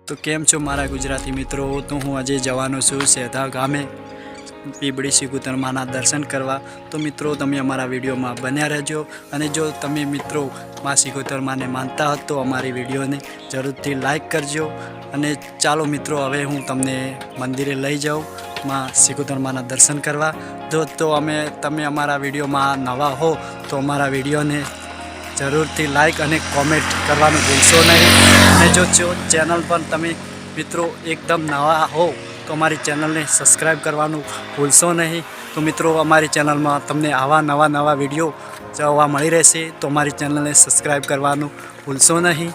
તો કેમ છો મારા ગુજરાતી મિત્રો? તો હું આજે જવાનો છું સેધા ગામે પીબળી સિકોતર માના દર્શન કરવા। તો મિત્રો તમે અમારા વિડીયોમાં બન્યા રહેજો, અને જો તમે મિત્રો માં સિકોતર માને માનતા હો તો અમારી વિડીયોને જરૂરથી લાઈક કરજો। અને ચાલો મિત્રો, હવે હું તમને મંદિરે લઈ જાઉં માં સિકોતર માના દર્શન કરવા। તો તમે અમારા વિડીયોમાં નવા હો તો અમારા વિડીયોને જરૂરથી લાઈક અને કોમેન્ટ કરવાનું ભૂલશો નહીં। અને જો ચેનલ પર તમે મિત્રો એકદમ નવા હો તો અમારી ચેનલને સબસ્ક્રાઈબ કરવાનું ભૂલશો નહીં। તો મિત્રો, અમારી ચેનલમાં તમને આવા નવા વિડીયો જોવા મળી રહેશે, તો અમારી ચેનલને સબસ્ક્રાઈબ કરવાનું ભૂલશો નહીં।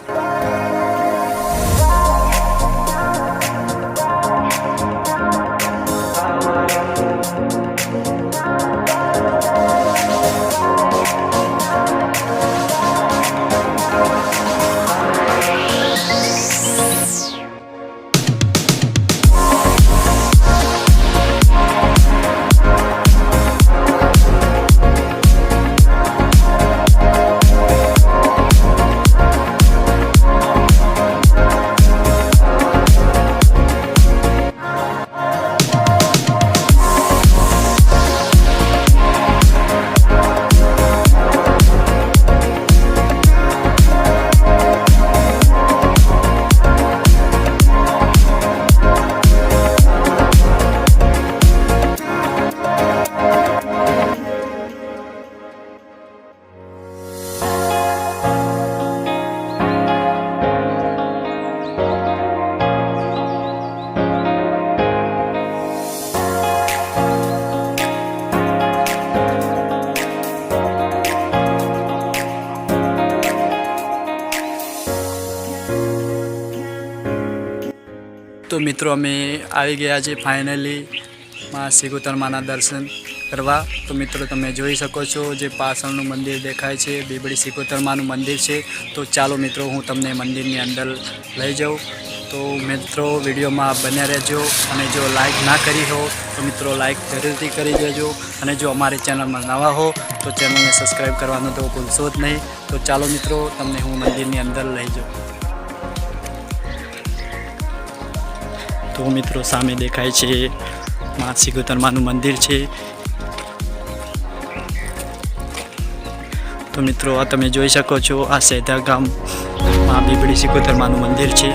તો મિત્રો, અમે આવી ગયા છે ફાઇનલી માં સિકોતર માના દર્શન કરવા। તો મિત્રો, તમે જોઈ શકો છો જે પાછળનું મંદિર દેખાય છે પીબળી સિકોતર માનું મંદિર છે। તો ચાલો મિત્રો, હું તમને મંદિરની અંદર લઈ જાઉં। તો મિત્રો, વિડીયોમાં બન્યા રહેજો, અને જો લાઈક ના કરી હો તો મિત્રો લાઈક જરૂરથી કરી દેજો, અને જો અમારી ચેનલમાં નવા હો તો ચેનલને સબસ્ક્રાઈબ કરવાનું તો ભૂલશો જ નહીં। તો ચાલો મિત્રો, તમને હું મંદિરની અંદર લઈ જાઉં। તો મિત્રો, સામે દેખાય છે માં સિકોતર માનું મંદિર છે। તો મિત્રો, આ તમે જોઈ શકો છો, આ સેધા ગામમાં પીબળી સિકોતર માનું મંદિર છે।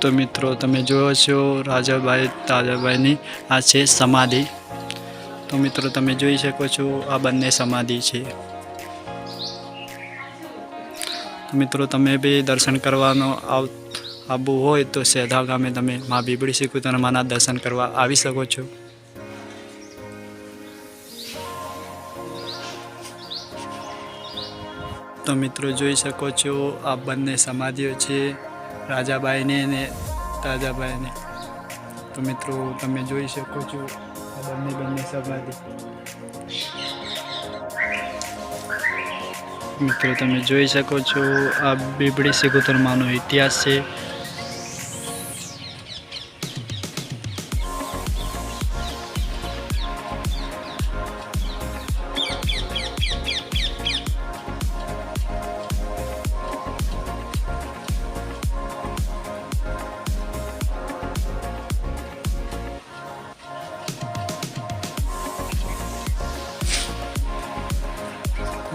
તો મિત્રો તમે જોવો છો રાજાભાઈ તાજાભાઈની આ છે સમાધિ. તો મિત્રો તમે જોઈ શકો છો આ બંને સમાધિ છે. તો મિત્રો તમે બી દર્શન કરવાનો આવવું હોય તો સેધા ગામે તમે મા બીબડી સિકુતર માના દર્શન કરવા આવી શકો છો. તો મિત્રો જોઈ શકો છો આ બંને સમાધિઓ છે રાજાબાઈને અને તાજાભાઈને. તો મિત્રો તમે જોઈ શકો છો આ બંને સમાધિ. મિત્રો તમે જોઈ શકો છો આ બીબડી સિકુતર માનો ઇતિહાસ છે.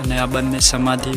અને આ બંને સમાધિ